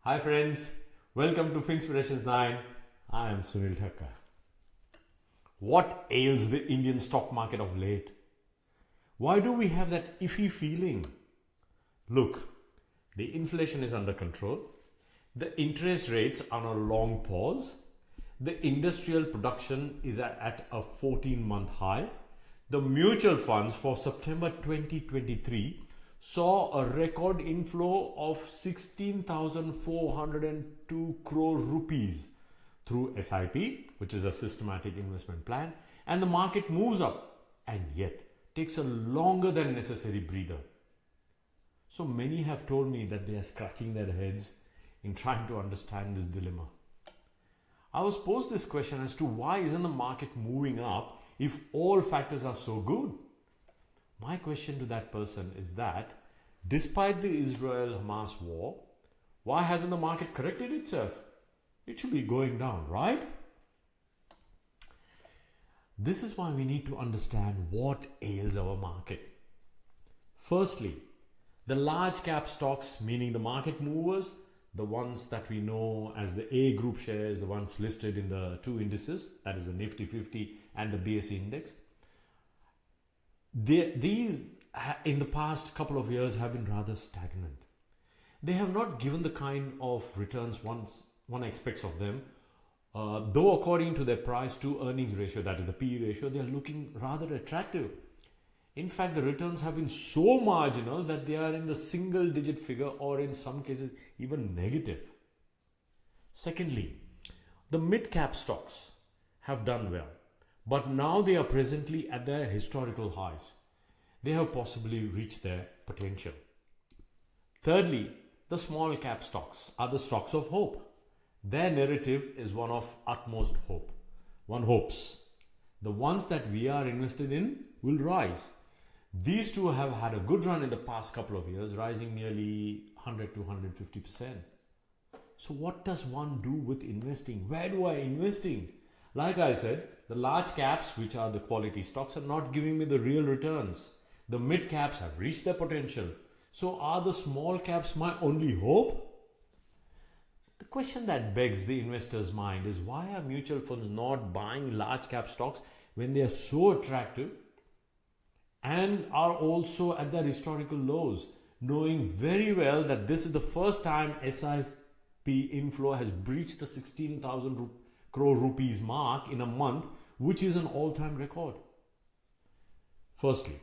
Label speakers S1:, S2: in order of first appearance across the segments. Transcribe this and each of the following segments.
S1: Hi friends, welcome to Finspirations 9. I am Sunil Thakker. What ails the Indian stock market of late? Why do we have that iffy feeling? Look, the inflation is under control, the interest rates are on a long pause, the industrial production is at a 14-month high, the mutual funds for September 2023 saw a record inflow of 16,402 crore rupees through SIP, which is a systematic investment plan, and the market moves up and yet takes a longer than necessary breather. So many have told me that they are scratching their heads in trying to understand this dilemma. I was posed this question as to why isn't the market moving up if all factors are so good? My question to that person is that despite the Israel-Hamas war, why hasn't the market corrected itself? It should be going down, right? This is why we need to understand what ails our market. Firstly, the large cap stocks, meaning the market movers, the ones that we know as the A group shares, the ones listed in the two indices, that is the Nifty 50 and the BSE index, these in the past couple of years have been rather stagnant. They have not given the kind of returns one expects of them, though according to their price to earnings ratio, that is the PE ratio, they are looking rather attractive. In fact, the returns have been so marginal that they are in the single digit figure or in some cases even negative. Secondly, the mid cap stocks have done well, but now they are presently at their historical highs. They have possibly reached their potential. Thirdly, the small cap stocks are the stocks of hope. Their narrative is one of utmost hope. One hopes the ones that we are invested in will rise. These two have had a good run in the past couple of years, rising nearly 100 to 150%. So what does one do with investing? Where do I invest in? Like I said, the large caps, which are the quality stocks, are not giving me the real returns. The mid caps have reached their potential. So are the small caps my only hope? The question that begs the investor's mind is, why are mutual funds not buying large cap stocks when they are so attractive and are also at their historical lows, knowing very well that this is the first time SIP inflow has breached the 16,000 crore rupees mark in a month, which is an all-time record. Firstly,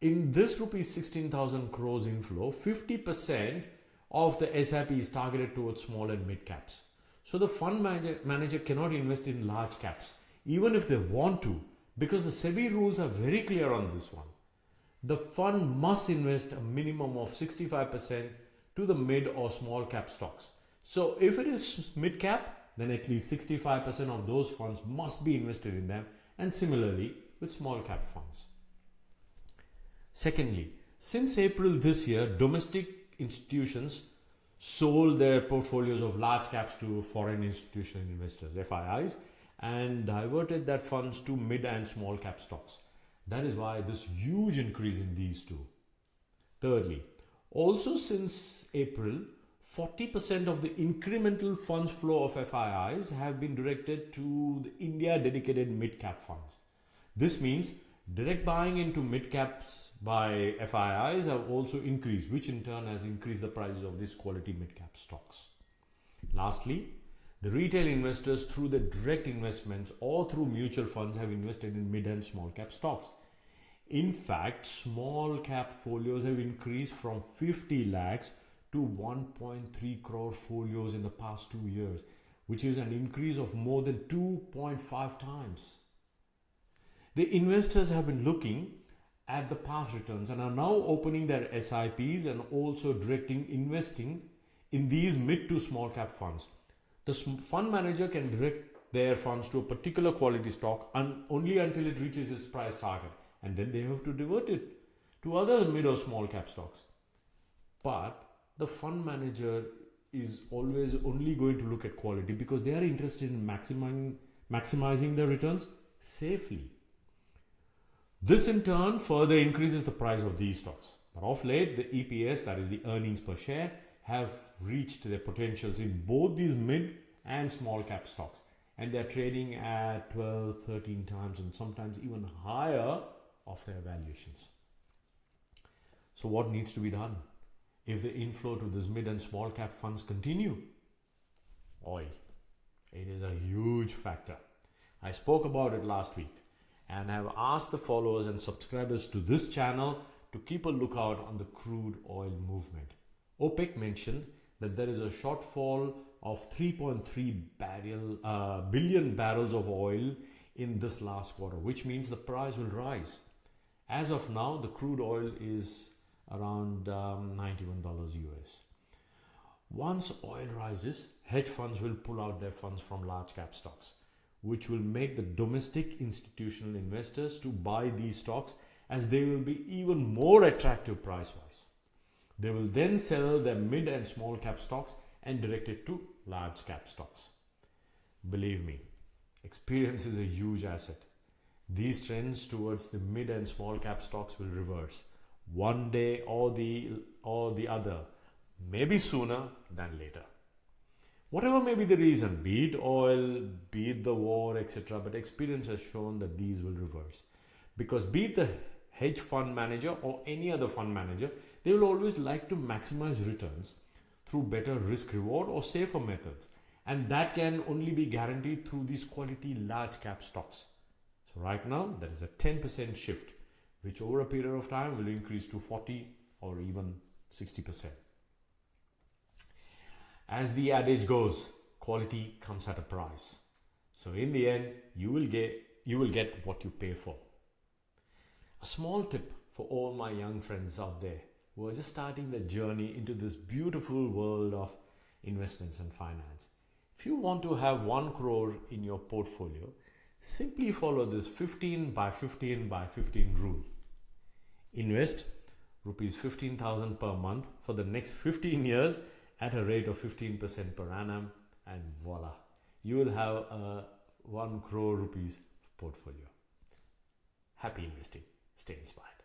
S1: in this rupees 16,000 crores inflow, 50% of the SIP is targeted towards small and mid caps. So the fund manager cannot invest in large caps, even if they want to, because the SEBI rules are very clear on this one. The fund must invest a minimum of 65% to the mid or small cap stocks. So if it is mid cap, then at least 65% of those funds must be invested in them, and similarly with small cap funds. Secondly, since April this year, domestic institutions sold their portfolios of large caps to foreign institutional investors, FIIs, and diverted their funds to mid and small cap stocks. That is why this huge increase in these two. Thirdly, also since April, 40% of the incremental funds flow of FIIs have been directed to the India dedicated mid cap funds. This means direct buying into mid caps by FIIs have also increased, which in turn has increased the prices of these quality mid cap stocks. Lastly, the retail investors through the direct investments or through mutual funds have invested in mid and small cap stocks. In fact, small cap folios have increased from 50 lakhs to 1.3 crore folios in the past 2 years, which is an increase of more than 2.5 times. The investors have been looking at the past returns and are now opening their SIPs and also directing investing in these mid to small cap funds. The fund manager can direct their funds to a particular quality stock only until it reaches its price target, and then they have to divert it to other mid or small cap stocks. But the fund manager is always only going to look at quality because they are interested in maximizing their returns safely. This in turn further increases the price of these stocks. But of late, the EPS, that is the earnings per share, have reached their potentials in both these mid and small cap stocks, and they're trading at 12, 13 times and sometimes even higher of their valuations. So what needs to be done? If the inflow to this mid and small cap funds continue, oil, it is a huge factor. I spoke about it last week and have asked the followers and subscribers to this channel to keep a lookout on the crude oil movement. OPEC mentioned that there is a shortfall of 3.3 billion barrels of oil in this last quarter, which means the price will rise. As of now, the crude oil is around $91 US. Once oil rises, hedge funds will pull out their funds from large cap stocks, which will make the domestic institutional investors to buy these stocks, as they will be even more attractive price wise. They will then sell their mid and small cap stocks and direct it to large cap stocks. Believe me, experience is a huge asset. These trends towards the mid and small cap stocks will reverse one day or the other, maybe sooner than later. Whatever may be the reason, be it oil, be it the war, etc., but experience has shown that these will reverse. Because be it the hedge fund manager or any other fund manager, they will always like to maximize returns through better risk reward or safer methods. And that can only be guaranteed through these quality large cap stocks. So right now, there is a 10% shift, which over a period of time will increase to 40 or even 60%. As the adage goes, quality comes at a price. So in the end, you will get what you pay for. A small tip for all my young friends out there who are just starting their journey into this beautiful world of investments and finance. If you want to have 1 crore in your portfolio, simply follow this 15 by 15 by 15 rule. Invest rupees 15,000 per month for the next 15 years at a rate of 15% per annum, and voila, you will have a 1 crore rupees portfolio. Happy investing. Stay inspired.